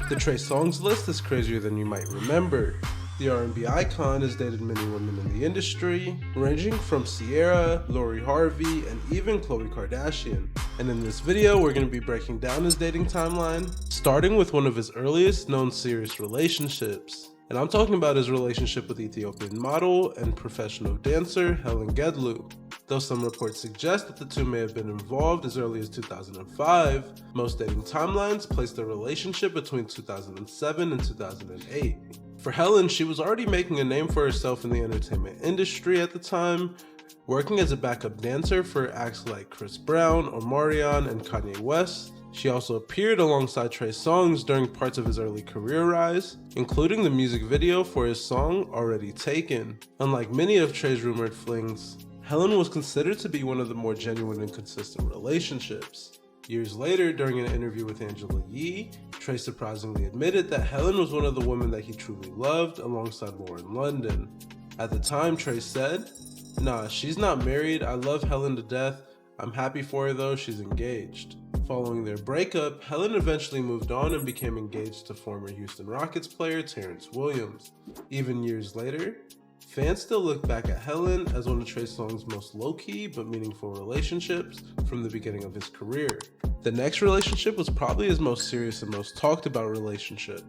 The Trey Songz List is crazier than you might remember. The R&B icon has dated many women in the industry, ranging from Ciara, Lori Harvey, and even Khloé Kardashian. And in this video, we're going to be breaking down his dating timeline, starting with one of his earliest known serious relationships. And I'm talking about his relationship with Ethiopian model and professional dancer Helen Gedlu. Though some reports suggest that the two may have been involved as early as 2005, most dating timelines place their relationship between 2007 and 2008. For Helen, she was already making a name for herself in the entertainment industry at the time, working as a backup dancer for acts like Chris Brown, Omarion, and Kanye West. She also appeared alongside Trey Songz during parts of his early career rise, including the music video for his song Already Taken. Unlike many of Trey's rumored flings, Helen was considered to be one of the more genuine and consistent relationships. Years later, during an interview with Angela Yee, Trey surprisingly admitted that Helen was one of the women that he truly loved alongside Lauren London. At the time, Trey said, "Nah, she's not married. I love Helen to death. I'm happy for her though, she's engaged." Following their breakup, Helen eventually moved on and became engaged to former Houston Rockets player Terrence Williams. Even years later, fans still look back at Helen as one of Trey Songz' most low-key but meaningful relationships from the beginning of his career. The next relationship was probably his most serious and most talked about relationship,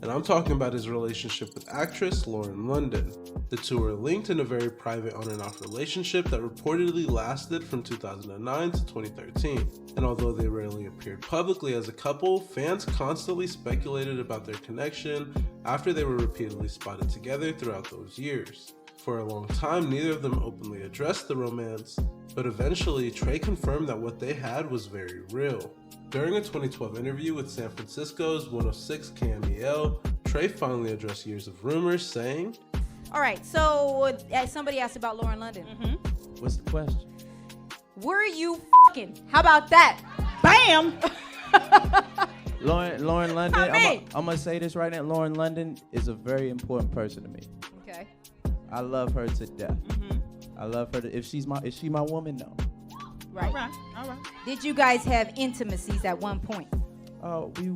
and I'm talking about his relationship with actress Lauren London. The two are linked in a very private on and off relationship that reportedly lasted from 2009 to 2013. And although they rarely appeared publicly as a couple, fans constantly speculated about their connection after they were repeatedly spotted together throughout those years. For a long time, neither of them openly addressed the romance, but eventually Trey confirmed that what they had was very real. During a 2012 interview with San Francisco's 106 KMEL, Trey finally addressed years of rumors, saying, "All right, so somebody asked about Lauren London. What's the question? Were you fucking? How about that? Bam!" Lauren London, I mean- I'm gonna say this right now. Lauren London is a very important person to me. Okay. I love her to death. I love her. Is she my woman? No. Right. All right. Did you guys have intimacies at one point?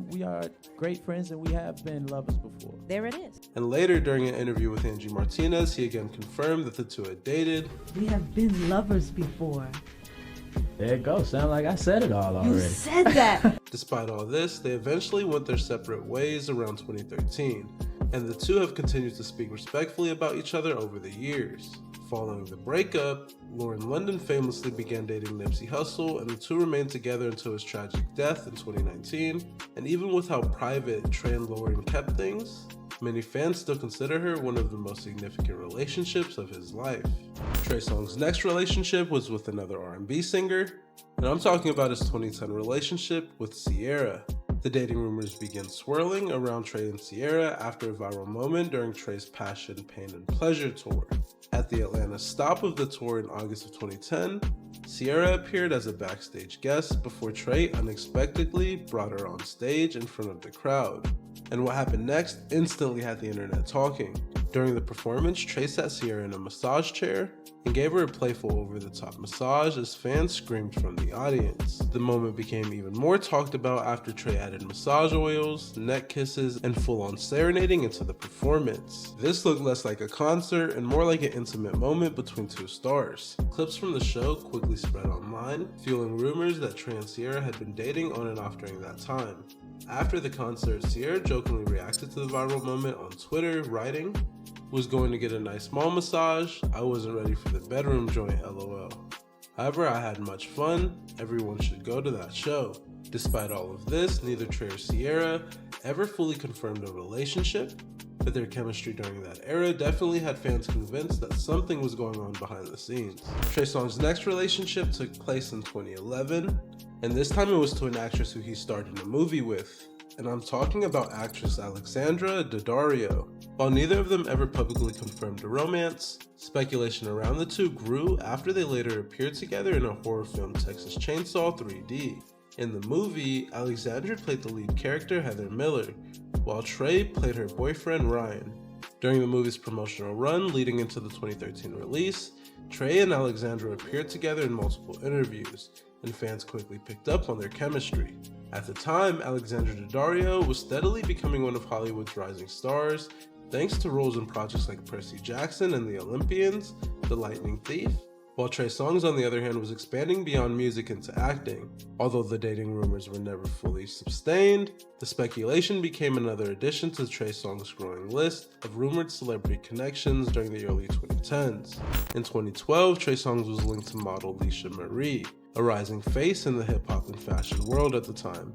We are great friends and we have been lovers before. There it is. and later during an interview with Angie Martinez, he again confirmed that the two had dated. We have been lovers before. There it goes. Sound like I said it all You already. said that. Despite all this, they eventually went their separate ways around 2013, and the two have continued to speak respectfully about each other over the years. Following the breakup, Lauren London famously began dating Nipsey Hussle, and the two remained together until his tragic death in 2019. And even with how private Trey and Lauren kept things, many fans still consider her one of the most significant relationships of his life. Trey Songz' next relationship was with another R&B singer, and I'm talking about his 2010 relationship with Ciara. The dating rumors began swirling around Trey and Ciara after a viral moment during Trey's Passion, Pain, and Pleasure tour. At the Atlanta stop of the tour in August of 2010, Ciara appeared as a backstage guest before Trey unexpectedly brought her on stage in front of the crowd. And what happened next instantly had the internet talking. During the performance, Trey sat Ciara in a massage chair and gave her a playful over-the-top massage as fans screamed from the audience. The moment became even more talked about after Trey added massage oils, neck kisses, and full-on serenading into the performance. This looked less like a concert and more like an intimate moment between two stars. Clips from the show quickly spread online, fueling rumors that Trey and Ciara had been dating on and off during that time. After the concert, Ciara jokingly reacted to the viral moment on Twitter, writing, "Was going to get a nice small massage. I wasn't ready for the bedroom joint, lol. However, I had much fun. Everyone should go to that show." Despite all of this, neither Trey or Ciara ever fully confirmed a relationship, but their chemistry during that era definitely had fans convinced that something was going on behind the scenes. Trey Songz' next relationship took place in 2011, and this time it was to an actress who he starred in a movie with. And I'm talking about actress Alexandra Daddario. While neither of them ever publicly confirmed a romance, speculation around the two grew after they later appeared together in a horror film Texas Chainsaw 3D. In the movie, Alexandra played the lead character Heather Miller, while Trey played her boyfriend Ryan. During the movie's promotional run leading into the 2013 release, Trey and Alexandra appeared together in multiple interviews, and fans quickly picked up on their chemistry. At the time, Alexandra Daddario was steadily becoming one of Hollywood's rising stars, thanks to roles in projects like Percy Jackson and the Olympians, The Lightning Thief, while Trey Songz, on the other hand, was expanding beyond music into acting. Although the dating rumors were never fully sustained, the speculation became another addition to Trey Songz' growing list of rumored celebrity connections during the early 2010s. In 2012, Trey Songz was linked to model Iesha Marie, a rising face in the hip-hop and fashion world at the time.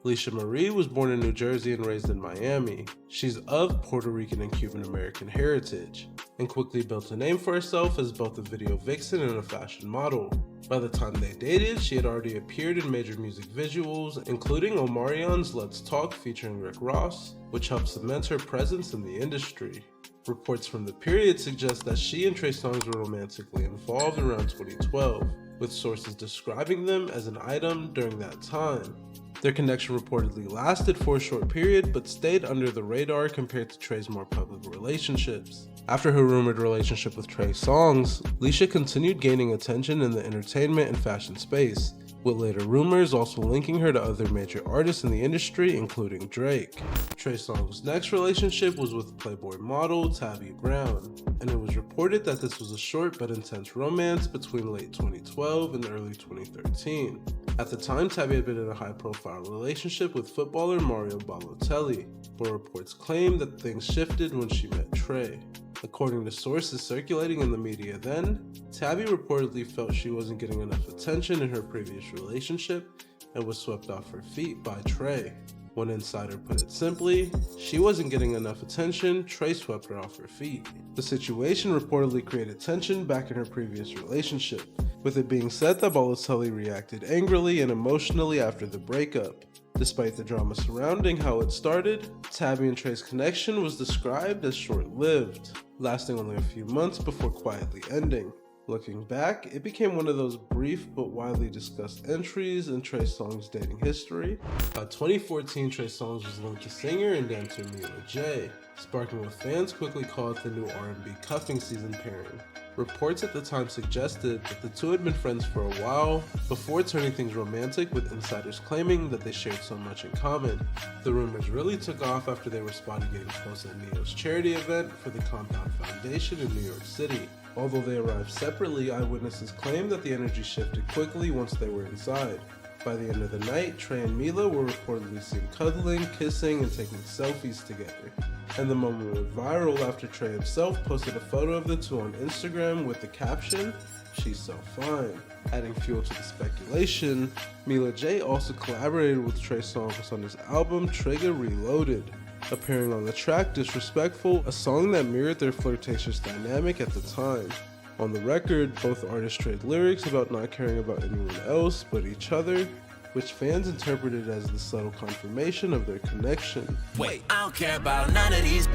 Iesha Marie was born in New Jersey and raised in Miami. She's of Puerto Rican and Cuban American heritage, and quickly built a name for herself as both a video vixen and a fashion model. By the time they dated, she had already appeared in major music visuals, including Omarion's Let's Talk featuring Rick Ross, which helped cement her presence in the industry. Reports from the period suggest that she and Trey Songz were romantically involved around 2012, with sources describing them as an item during that time. Their connection reportedly lasted for a short period, but stayed under the radar compared to Trey's more public relationships. After her rumored relationship with Trey Songz, Iesha continued gaining attention in the entertainment and fashion space, with later rumors also linking her to other major artists in the industry, including Drake. Trey Songz' next relationship was with Playboy model Tabby Brown, and it was reported that this was a short but intense romance between late 2012 and early 2013. At the time, Tabby had been in a high-profile relationship with footballer Mario Balotelli, but reports claim that things shifted when she met Trey. According to sources circulating in the media then, Tabby reportedly felt she wasn't getting enough attention in her previous relationship and was swept off her feet by Trey. One insider put it simply, she wasn't getting enough attention, Trey swept her off her feet. The situation reportedly created tension back in her previous relationship, with it being said that Balotelli reacted angrily and emotionally after the breakup. Despite the drama surrounding how it started, Tabby and Trey's connection was described as short-lived, lasting only a few months before quietly ending. Looking back, it became one of those brief but widely discussed entries in Trey Songz' dating history. By 2014, Trey Songz was linked to singer and dancer Mila J, sparking what fans quickly called the new R&B cuffing season pairing. Reports at the time suggested that the two had been friends for a while, before turning things romantic, with insiders claiming that they shared so much in common. The rumors really took off after they were spotted getting close at Ne-Yo's charity event for the Compound Foundation in New York City. Although they arrived separately, eyewitnesses claimed that the energy shifted quickly once they were inside. By the end of the night, Trey and Mila were reportedly seen cuddling, kissing, and taking selfies together. And the moment went viral after Trey himself posted a photo of the two on Instagram with the caption, "She's so fine." Adding fuel to the speculation, Mila J also collaborated with Trey Songz on his album Trigger Reloaded, appearing on the track Disrespectful, a song that mirrored their flirtatious dynamic at the time. On the record, both artists trade lyrics about not caring about anyone else but each other, which fans interpreted as the subtle confirmation of their connection. Wait, I don't care about none of these.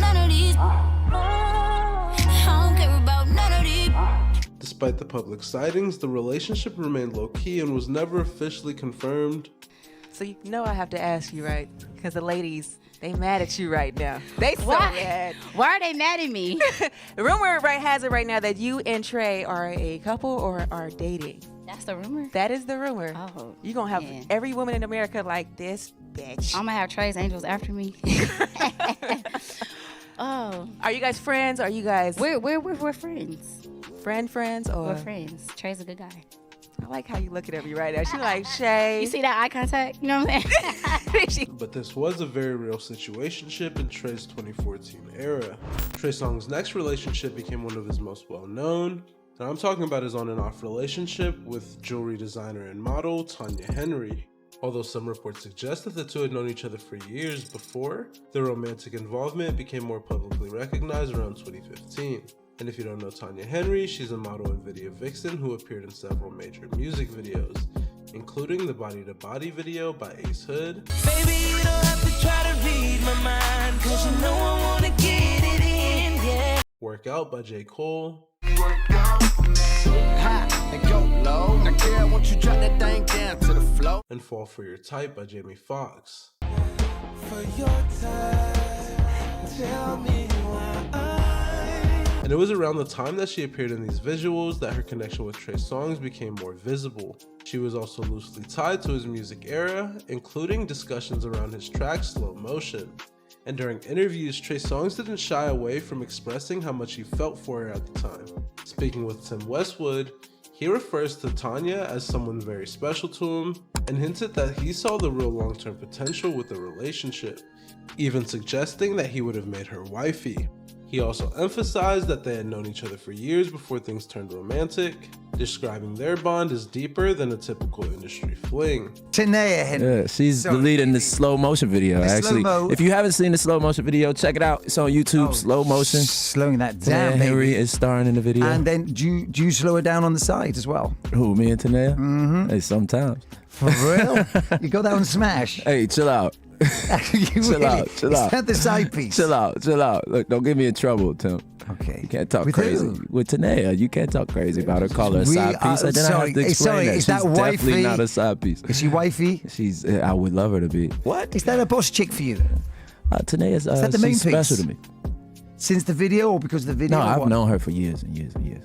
None of these. I don't care about none of these. Despite the public sightings, the relationship remained low-key and was never officially confirmed. So you know I have to ask you, right? Because the ladies, they mad at you right now. They so mad. Why are they mad at me? The rumor has it right now that you and Trey are a couple or are dating. That's the rumor? That is the rumor. Oh, you're going to have every woman in America like this bitch. I'm going to have Trey's angels after me. Oh. Are you guys friends? Are you guys... We're friends. Friends or... We're friends. Trey's a good guy. I like how you look at me right now. She like, Shay. You see that eye contact? You know what I'm saying? But this was a very real situationship in Trey's 2014 era. Trey Songz' next relationship became one of his most well-known, and I'm talking about his on and off relationship with jewelry designer and model Tanya Henry. Although some reports suggest that the two had known each other for years before, their romantic involvement became more publicly recognized around 2015. And if you don't know Tanya Henry, she's a model and video vixen who appeared in several major music videos, including the Body to Body video by Ace Hood, Baby, you don't have to try to read my mind, 'cause you know I wanna get it in, yeah. Work Out by J. Cole, And go low. Now, girl, won't you drop that thing down to the floor? and Fall For Your Type by Jamie Foxx. For your time, tell me why And it was around the time that she appeared in these visuals that her connection with Trey Songz became more visible. She was also loosely tied to his music era, including discussions around his track Slow Motion. And during interviews, Trey Songz didn't shy away from expressing how much he felt for her at the time. Speaking with Tim Westwood, he refers to Tanya as someone very special to him and hinted that he saw the real long-term potential with the relationship, even suggesting that he would have made her wifey. He also emphasized that they had known each other for years before things turned romantic, describing their bond as deeper than a typical industry fling. Tanya Henry. Yeah, she's the lead in this slow motion video, actually. If you haven't seen the slow motion video, check it out. It's on YouTube, slow motion. Slowing that Tanya down, Henry baby. is starring in the video. And then do you slow her down on the side as well? Who, me and Tanya? Mm-hmm. Hey, sometimes. For real? You go down and smash? Hey, chill out. Chill out. Is that the side piece? Chill out. Look, don't get me in trouble, Tim. Okay. You can't talk With crazy. who? With Tanya, you can't talk crazy about her. Call her a side piece. I didn't have to explain that. Is She's that definitely wifey? not a side piece. Is she wifey? I would love her to be. What? Is that a boss chick for you? Tanya's that the main she's piece? special to me. Since the video or because of the video? No, or I've what? known her for years and years and years.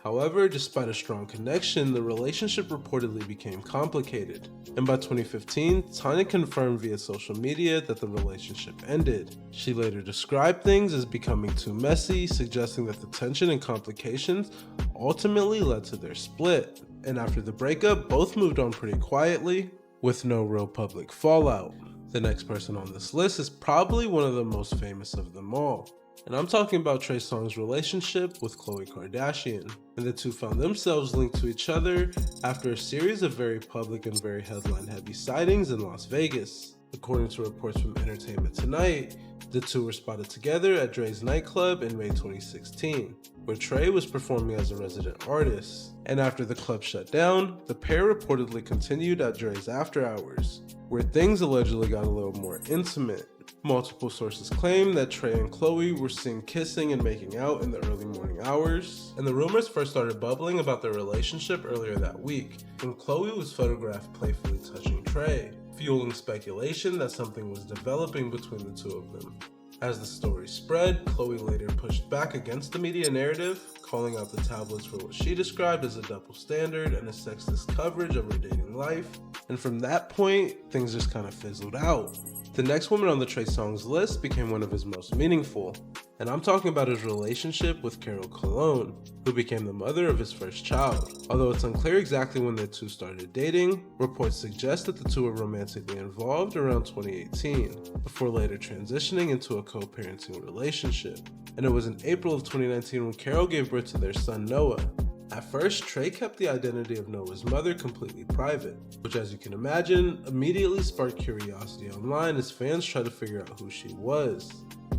However, despite a strong connection, the relationship reportedly became complicated. And by 2015, Tanya confirmed via social media that the relationship ended. She later described things as becoming too messy, suggesting that the tension and complications ultimately led to their split. And after the breakup, both moved on pretty quietly, with no real public fallout. The next person on this list is probably one of the most famous of them all. And I'm talking about Trey Songz' relationship with Khloé Kardashian. And the two found themselves linked to each other after a series of very public and very headline-heavy sightings in Las Vegas. According to reports from Entertainment Tonight, the two were spotted together at Dre's nightclub in May 2016, where Trey was performing as a resident artist. And after the club shut down, the pair reportedly continued at Dre's after hours, where things allegedly got a little more intimate. Multiple sources claim that Trey and Khloé were seen kissing and making out in the early morning hours, and the rumors first started bubbling about their relationship earlier that week, when Khloé was photographed playfully touching Trey, fueling speculation that something was developing between the two of them. As the story spread, Khloé later pushed back against the media narrative, calling out the tabloids for what she described as a double standard and a sexist coverage of her dating life, and from that point, things just kind of fizzled out. The next woman on the Trey Songz list became one of his most meaningful, and I'm talking about his relationship with Caro Colon, who became the mother of his first child. Although it's unclear exactly when the two started dating, reports suggest that the two were romantically involved around 2018, before later transitioning into a co-parenting relationship. And it was in April of 2019 when Caro gave birth to their son Noah. At first, Trey kept the identity of Noah's mother completely private, which, as you can imagine, immediately sparked curiosity online as fans tried to figure out who she was.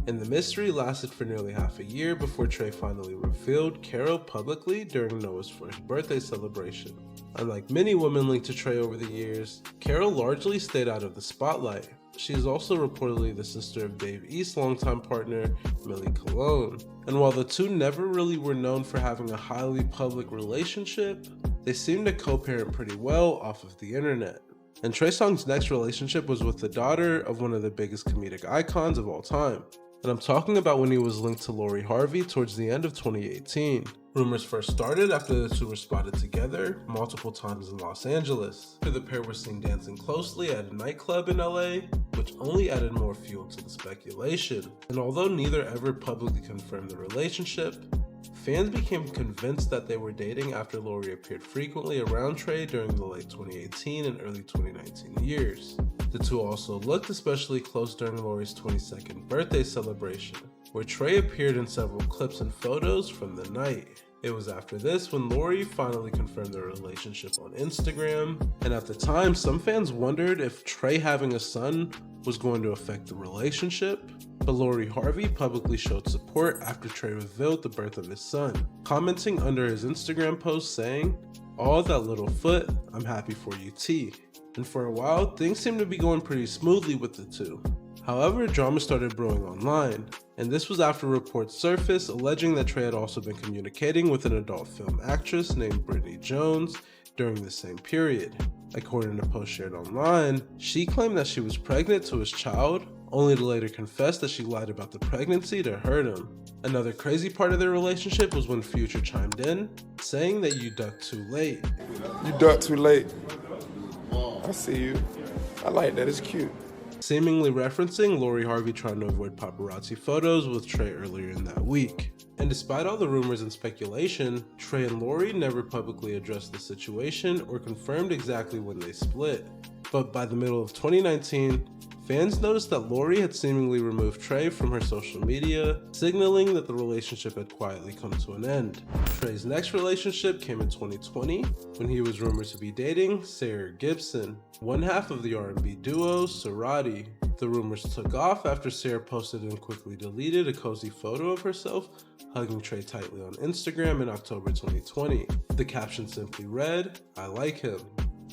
And the mystery lasted for nearly half a year before Trey finally revealed Caro publicly during Noah's first birthday celebration. Unlike many women linked to Trey over the years, Caro largely stayed out of the spotlight. She is also reportedly the sister of Dave East's longtime partner, Mila J. And while the two never really were known for having a highly public relationship, they seemed to co-parent pretty well off of the internet. And Trey Songz' next relationship was with the daughter of one of the biggest comedic icons of all time. And I'm talking about when he was linked to Lori Harvey towards the end of 2018. Rumors first started after the two were spotted together multiple times in Los Angeles. The pair were seen dancing closely at a nightclub in LA, which only added more fuel to the speculation. And although neither ever publicly confirmed the relationship, fans became convinced that they were dating after Lori appeared frequently around Trey during the late 2018 and early 2019 years. The two also looked especially close during Lori's 22nd birthday celebration, where Trey appeared in several clips and photos from the night. It was after this when Lori finally confirmed their relationship on Instagram, and at the time some fans wondered if Trey having a son was going to affect the relationship, but Lori Harvey publicly showed support after Trey revealed the birth of his son, commenting under his Instagram post saying, "All that little foot, I'm happy for you T." And for a while, things seemed to be going pretty smoothly with the two. However, drama started brewing online, and this was after reports surfaced alleging that Trey had also been communicating with an adult film actress named Brittany Jones during the same period. According to posts shared online, she claimed that she was pregnant to his child, only to later confess that she lied about the pregnancy to hurt him. Another crazy part of their relationship was when Future chimed in, saying that you ducked too late. You ducked too late. I see you. I like that, it's cute. Seemingly referencing Lori Harvey trying to avoid paparazzi photos with Trey earlier in that week. And despite all the rumors and speculation, Trey and Lori never publicly addressed the situation or confirmed exactly when they split. But by the middle of 2019, fans noticed that Lori had seemingly removed Trey from her social media, signaling that the relationship had quietly come to an end. Trey's next relationship came in 2020, when he was rumored to be dating Saiyr Gibson, one half of the R&B duo Sorority. The rumors took off after Saiyr posted and quickly deleted a cozy photo of herself hugging Trey tightly on Instagram in October 2020. The caption simply read, "I like him."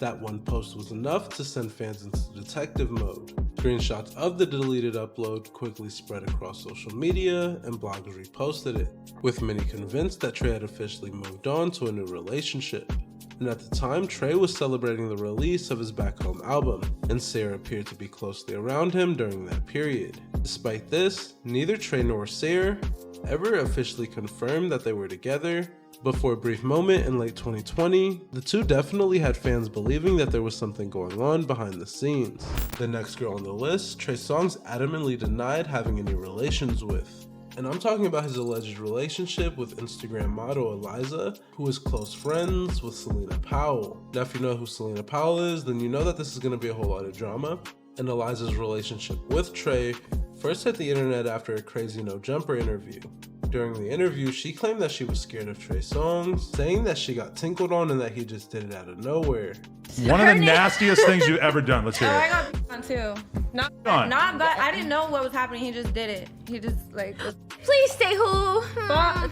That one post was enough to send fans into detective mode. Screenshots of the deleted upload quickly spread across social media and bloggers reposted it, with many convinced that Trey had officially moved on to a new relationship. And at the time, Trey was celebrating the release of his Back Home album, and Saiyr appeared to be closely around him during that period. Despite this, neither Trey nor Saiyr ever officially confirmed that they were together. But for a brief moment in late 2020, the two definitely had fans believing that there was something going on behind the scenes. The next girl on the list, Trey Songz adamantly denied having any relations with. And I'm talking about his alleged relationship with Instagram model Aliza, who is close friends with Selena Powell. Now if you know who Selena Powell is, then you know that this is going to be a whole lot of drama. And Aliza's relationship with Trey first hit the internet after a crazy no jumper interview. During the interview, she claimed that she was scared of Trey Songz, saying that she got tinkled on and that he just did it out of nowhere. One of the nastiest things you've ever done. Let's hear I it. got on too. Not bad. I didn't know what was happening. He just did it. He just like. Please say who.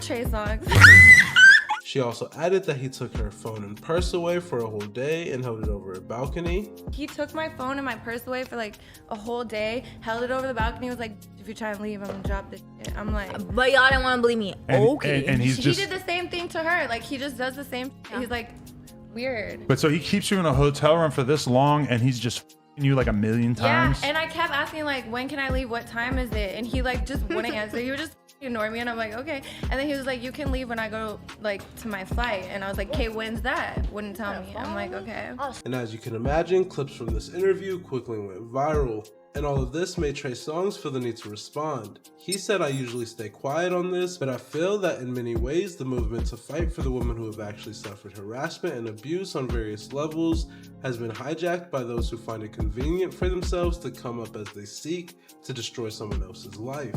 Trey Songz. She also added that he took her phone and purse away for a whole day and held it over a balcony. He took my phone and my purse away for like a whole day, held it over the balcony, was like, if you try and leave, I'm gonna drop this shit. I'm like, but y'all didn't want to believe me. Okay. And he did the same thing to her. Like he just does the same. Yeah. He's like, weird. But so he keeps you in a hotel room for this long and he's just f***ing you like a million times? Yeah, and I kept asking like, when can I leave? What time is it? And he like just wouldn't answer. He would just ignore me and I'm like, okay. And then he was like, you can leave when I go like to my flight. And I was like, okay, when's that? Wouldn't tell me. I'm like, okay. And as you can imagine, clips from this interview quickly went viral. And all of this made Trey Songz feel the need to respond. He said, "I usually stay quiet on this, but I feel that in many ways the movement to fight for the women who have actually suffered harassment and abuse on various levels has been hijacked by those who find it convenient for themselves to come up as they seek to destroy someone else's life."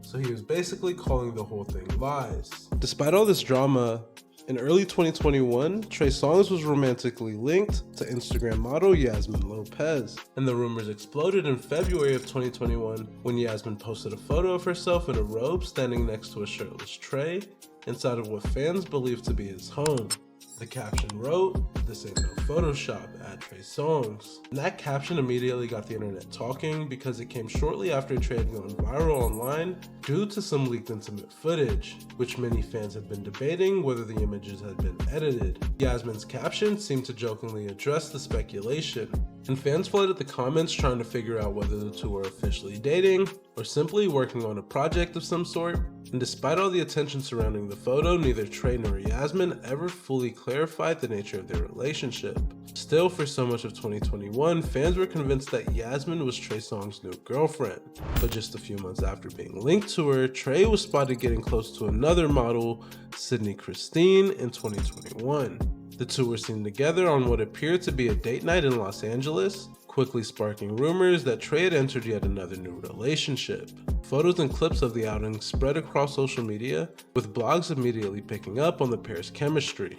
So he was basically calling the whole thing lies. Despite all this drama, in early 2021, Trey Songz was romantically linked to Instagram model Yasmine Lopez. And the rumors exploded in February of 2021 when Yasmine posted a photo of herself in a robe standing next to a shirtless Trey inside of what fans believed to be his home. The caption wrote, "This ain't no Photoshop, at Trey Songz." And that caption immediately got the internet talking because it came shortly after Trey had gone viral online due to some leaked intimate footage, which many fans had been debating whether the images had been edited. Yasmine's caption seemed to jokingly address the speculation, and fans flooded the comments trying to figure out whether the two were officially dating or simply working on a project of some sort. And despite all the attention surrounding the photo, neither Trey nor Yasmine ever fully clarified the nature of their relationship. Still, for so much of 2021, fans were convinced that Yasmine was Trey Songz's new girlfriend. But just a few months after being linked to her, Trey was spotted getting close to another model, Cydney Christine, in 2021. The two were seen together on what appeared to be a date night in Los Angeles, quickly sparking rumors that Trey had entered yet another new relationship. Photos and clips of the outing spread across social media, with blogs immediately picking up on the pair's chemistry.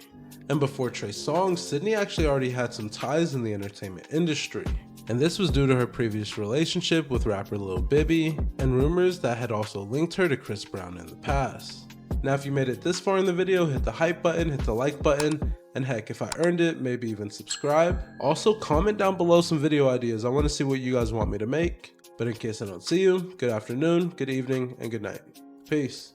And before Trey Songz, Cydney actually already had some ties in the entertainment industry. And this was due to her previous relationship with rapper Lil Bibby, and rumors that had also linked her to Chris Brown in the past. Now if you made it this far in the video, hit the hype button, hit the like button, and heck, if I earned it, maybe even subscribe. Also, comment down below some video ideas. I want to see what you guys want me to make. But in case I don't see you, good afternoon, good evening, and good night. Peace.